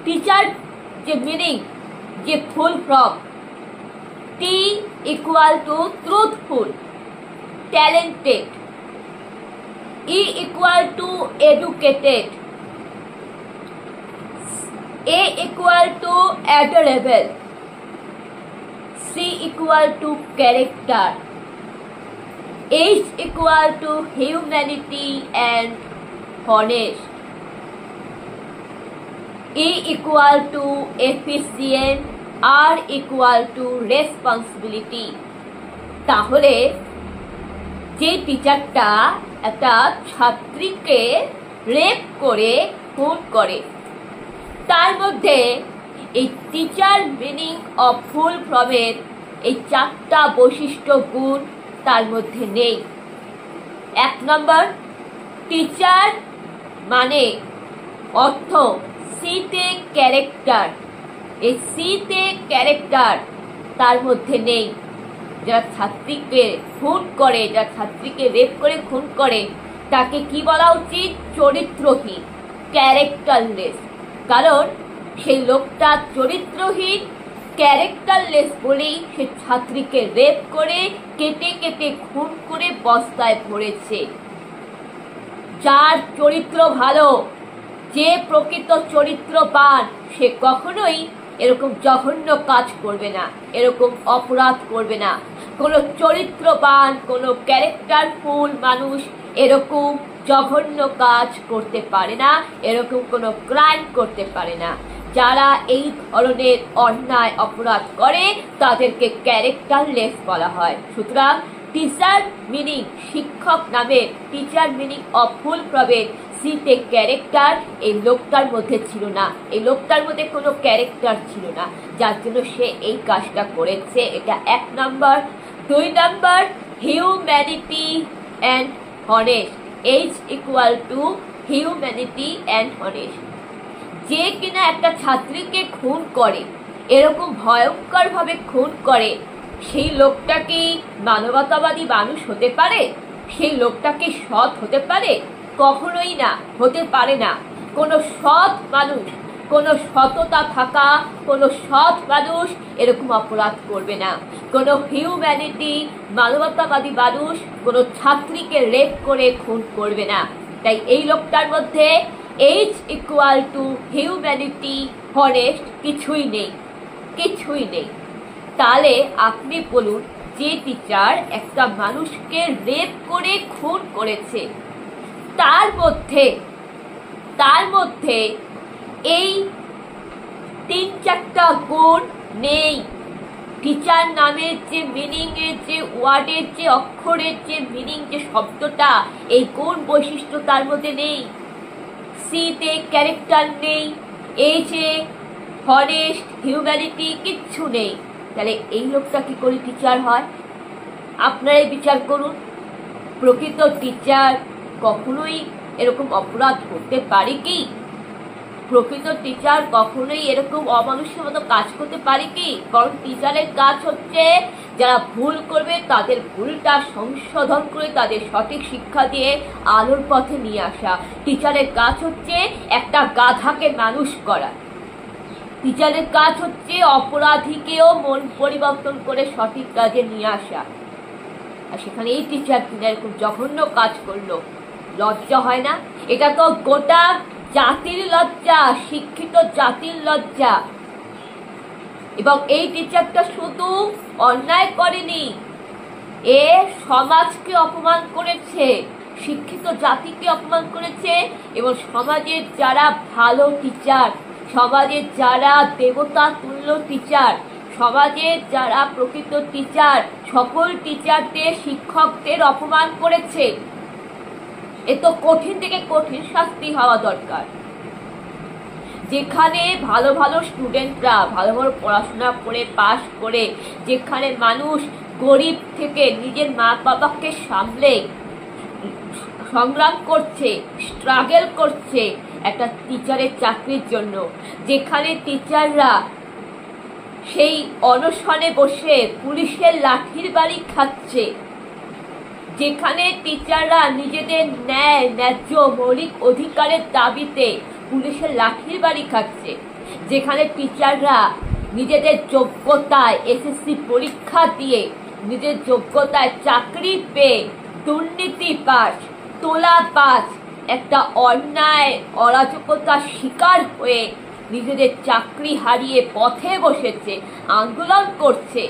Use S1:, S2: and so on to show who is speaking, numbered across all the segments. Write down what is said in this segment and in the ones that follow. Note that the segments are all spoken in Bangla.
S1: টিচার যে মিনিং, যে full form, T equal to truthful, talented, E equal to educated, A equal to adorable, C equal to character, H equal to humanity and honest, E equal to efficient, R equal to responsibility। তাহলে যে টিচারটা একটা ছাত্রীকে রেপ করে খুন করে, তার মধ্যে এই টিচার মিনিং অফ ফুল ফর্মের এই 4টা বৈশিষ্ট্য গুণ তার মধ্যে নেই। 1 নম্বর, টিচার মানে অর্থ সিতে ক্যারেক্টার, এই সিতে ক্যারেক্টার তার মধ্যে নেই। যারা ছাত্রীকে খুন করে, যারা ছাত্রীকে রেপ করে খুন করে, তাকে কি বলা উচিত? চরিত্রহীন, ক্যারেক্টারলেস। কারণ সেই লোকটা চরিত্রহীন, ক্যারেক্টারলেস বলেই সে ছাত্রীকে রেপ করে কেটে কেটে খুন করে বস্তায় ভরেছে। যার চরিত্র ভালো, যে প্রকৃত চরিত্রবান, সে কখনোই এরকম জঘন্য কাজ করবে না, এরকম অপরাধ করবে না। কোনো চরিত্রবান, কোনো ক্যারেক্টারফুল মানুষ এরকম জঘন্য কাজ করতে পারে না, এরকম কোনো ক্রাইম করতে পারে না। যারা এই ধরনের অন্যায় অপরাধ করে তাদেরকে ক্যারেক্টারলেস বলা হয়। সুতরাং টিচার মিনিং, শিক্ষক নামে টিচার মিনিং অফ ফুল ফর্মের সিতে ক্যারেক্টার এই লোকটার মধ্যে ছিল না, এই লোকটার মধ্যে কোনো ক্যারেক্টার ছিল না, যার জন্য সে এই কাজটা করেছে। এটা 1 নম্বর। 2 নম্বর, humanity and honest, H equal to humanity and honest. যে কিনা একটা ছাত্রীকে খুন করে, এরকম ভয়ঙ্কর ভাবে খুন করে, সেই লোকটা কি মানবতাবাদী মানুষ হতে পারে? সেই লোকটা কি সৎ হতে পারে? কখনোই না, হতে পারে না। কোনো সৎ মানুষ, কোনো সততা থাকা কোনো সৎ মানুষ এরকম অপরাধ করবে না। কোনো হিউম্যানিটি, মানবতাবাদী মানুষ কোনো ছাত্রীকে রেপ করে খুন করবে না। তাই এই লোকটার মধ্যে H equal to humanity, honest কিছুই নেই, কিছুই নেই। তাহলে আপনি বলুন, যে টিচার একটা মানুষকে রেপ করে খুন করেছে, তার মধ্যে এই 3-4টা গুণ নেই। টিচার নামের যে মিনিং এর, যে ওয়ার্ডের, যে অক্ষরের যে মিনিং, যে শব্দটা, এই গুণ বৈশিষ্ট্য তার মধ্যে নেই। সিতে ক্যারেক্টার নেই, এইচে অনেস্ট, হিউম্যানিটি কিচ্ছু নেই। তাহলে এই লোকটা কি করে টিচার হয়? আপনারাই বিচার করুন। প্রকৃত টিচার কখনোই এরকম অপরাধ করতে পারে কি? প্রকৃত টিচার কখনোই এরকম অমানুষের মতো কাজ করতে পারে কি? কারণ টিচারের কাজ হচ্ছে যারা ভুল করবে তাদের ভুলটা সংশোধন করে তাদের সঠিক শিক্ষা দিয়ে আলোর পথে নিয়ে আসা। টিচারের কাজ হচ্ছে একটা গাধাকে মানুষ করা। টিচারের কাজ হচ্ছে অপরাধীকেও মন পরিবর্তন করে সঠিক কাজে নিয়ে আসা। আর সেখানে এই টিচার কিনা এরকম জঘন্য কাজ করলো, লজ্জা হয় না? এটা তো গোটা জাতির লজ্জা, শিক্ষিত জাতির লজ্জা। এবং এই টিচারটা শুধু অন্যায় করেনি, এ সমাজকে অপমান করেছে, শিক্ষিত জাতিকে অপমান করেছে। এবং সমাজের যারা ভালো টিচার, সমাজের যারা দেবতা তুল্য টিচার, সমাজের যারা প্রকৃত টিচার, সকল টিচারদের, শিক্ষকদের অপমান করেছে। এ তো কঠিন থেকে কঠিন শাস্তি হওয়া দরকার। যেখানে ভালো ভালো স্টুডেন্টরা ভালো ভালো পড়াশোনা করে পাশ করে, যেখানে মানুষ গরিব থেকে নিজের মা বাবাকে সামলে সংগ্রাম করছে, স্ট্রাগল করছে একটা টিচারের চাকরির জন্য, যেখানে টিচাররা সেই অনশনে বসে পুলিশের লাঠির বাড়ি খাচ্ছে, যেখানে টিচাররা নিজেদের ন্যায্য মৌলিক অধিকারের দাবিতে পুলিশের লাঠির বাড়ি খাচ্ছে, যেখানে টিচাররা নিজেদের যোগ্যতায় এসএসসি পরীক্ষা দিয়ে নিজের যোগ্যতায় চাকরি পেয়ে দুর্নীতি পাস, তোলা পাস, একটা অন্যায় অরাজকতার শিকার হয়ে নিজেদের চাকরি হারিয়ে পথে বসেছে, আন্দোলন করছে,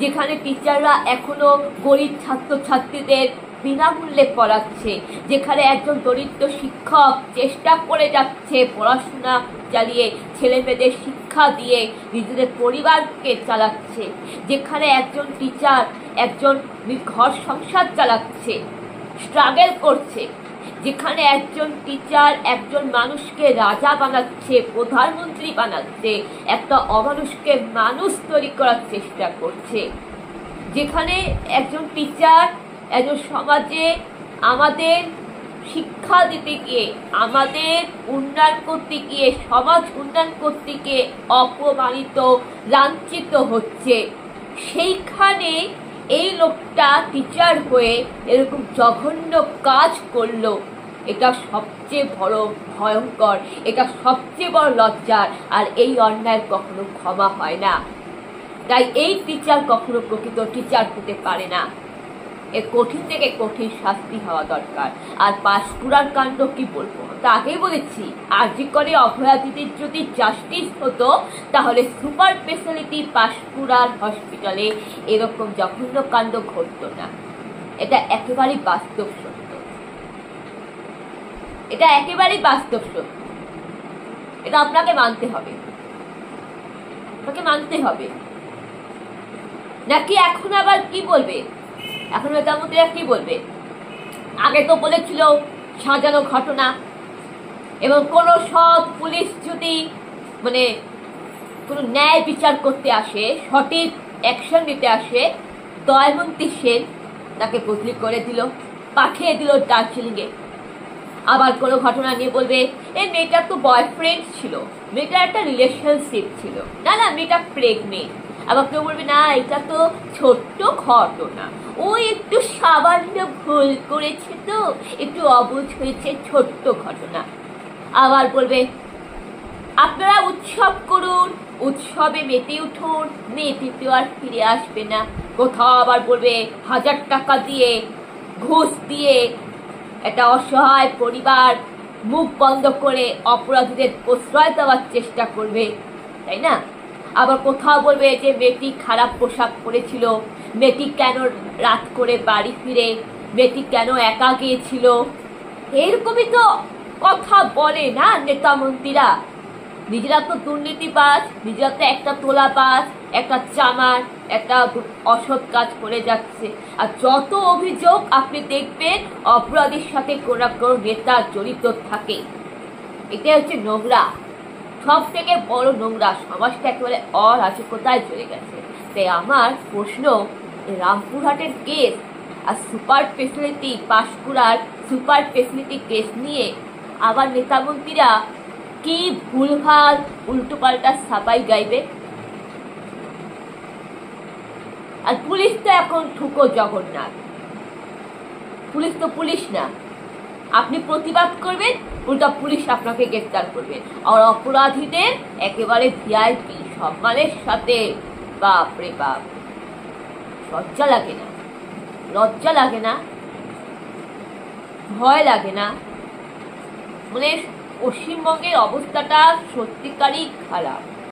S1: যেখানে টিচাররা এখনো গরিব ছাত্রছাত্রীদের বিনামূল্যে পড়াচ্ছে, যেখানে একজন দরিদ্র শিক্ষক চেষ্টা করে যাচ্ছে পড়াশোনা চালিয়ে ছেলে মেয়েদের শিক্ষা দিয়ে নিজেদের পরিবারকে চালাচ্ছে, যেখানে একজন টিচার একজন ঘর সংসার চালাচ্ছে, স্ট্রাগল করছে, যেখানে একজন টিচার একজন মানুষকে রাজা বানাচ্ছে, প্রধানমন্ত্রী বানাচ্ছে, একটা অমানুষকে মানুষ তৈরি করার চেষ্টা করছে, যেখানে একজন টিচার একজন সমাজে আমাদের শিক্ষা দিতে গিয়ে, আমাদের উন্নয়ন করতে গিয়ে, সমাজ উন্নয়ন করতে গিয়ে অপমানিত, লাঞ্ছিত হচ্ছে, সেইখানে এই লোকটা টিচার হয়ে এরকম জঘন্য কাজ করলো। এটা সবচেয়ে বড় ভয়ঙ্কর, এটা সবচেয়ে বড় লজ্জার, আর এই অন্যায় কখনো ক্ষমা হয় না। তাই এই টিচার কখনো প্রকৃত টিচার হতে পারে না। এর কঠিন থেকে কঠিন শাস্তি হওয়া দরকার। আর পাঁশকুড়ার কাণ্ড কি বলবো, তা আগেই বলেছি, আরজি করে অভয়াদিদির যদি জাস্টিস হতো তাহলে সুপার স্পেশালিটি পাঁশকুড়ার হসপিটালে এরকম জঘন্য কাণ্ড ঘটতো না। এটা একেবারেই বাস্তব সত্য, এটা একেবারেই বাস্তব সত্য। এটা আপনাকে মানতে হবে, আপনাকে মানতে হবে। নাকি এখন আবার কি বলবে, এখন নেতামন্ত্রীরা কি বলবে? আগে তো বলেছিল সাজানো ঘটনা, এবং কোনো সৎ পুলিশ যদি মানে কোনো ন্যায় বিচার করতে আসে, সঠিক অ্যাকশন নিতে আসে, দয়ামন্তী সেন তাকে বদলি করে দিল, পাঠিয়ে দিল দার্জিলিংয়ে। আবার কোনো ঘটনা নিয়ে বলবে এই মেয়েটার তো বয়ফ্রেন্ড ছিল, মেয়েটার একটা রিলেশনশিপ ছিল, না না মেয়েটা প্রেগনেন্ট। আবার কেউ বলবে না এটা তো ছোট্ট ঘটনা, ও একটু সামান্য ভুল করেছে, তো একটু অবুঝ হয়েছে, ছোট্ট ঘটনা। আবার বলবে আপনারা উৎসব করুন, উৎসবে মেতে উঠুন, মেয়েটি তো আর ফিরে আসবে না। কোথাও আবার বলবে 1000 টাকা দিয়ে, ঘুষ দিয়ে একটা অসহায় পরিবার মুখ বন্ধ করে অপরাধীদের প্রশ্রয় দেওয়ার চেষ্টা করবে, তাই না? আবার কোথাও বলবে যে মেয়েটি খারাপ পোশাক পরেছিল, মেয়েটি কেন রাত করে বাড়ি ফিরে, মেয়েটি কেন একা গিয়েছিল। এরকমই তো কথা বলে না নেতা মন্ত্রীরা। নিজেরা তো দুর্নীতিবাজ, নিজেরা তো একটা তোলাবাজ, একটা চামার, একটা অসৎ কাজ করে যাচ্ছে। আর যত অভিযোগ আপনি দেখবেন অপরাধীর সাথে কোনো কোনো নেতা জড়িত থাকে। এটাই হচ্ছে নোংরা, সব থেকে বড় নোংরা। সমাজটা একেবারে অরাজকতায় চলে গেছে। তাই আমার প্রশ্ন, রামপুরহাটের কেস আর সুপার স্পেশালিটি পাঁশকুড়ার সুপার স্পেশালিটি কেস নিয়ে আবার নেতামন্ত্রীরা কি ভুলভাল উল্টোপাল্টা সাপাই গাইবে। আর পুলিশ তো এখন ঠুকো জগন্নাথ, পুলিশ তো পুলিশ না। আপনি প্রতিবাদ করবেন, উল্টা পুলিশ আপনাকে গ্রেফতার করবে। আর অপরাধীদের একেবারে ভিআইপি সম্মানের সাথে, বাপ রে বাপ, লজ্জা লাগে না? লজ্জা লাগে না? ভয় লাগে না? মানে পশ্চিমবঙ্গের অবস্থাটা সত্যিকারই খারাপ।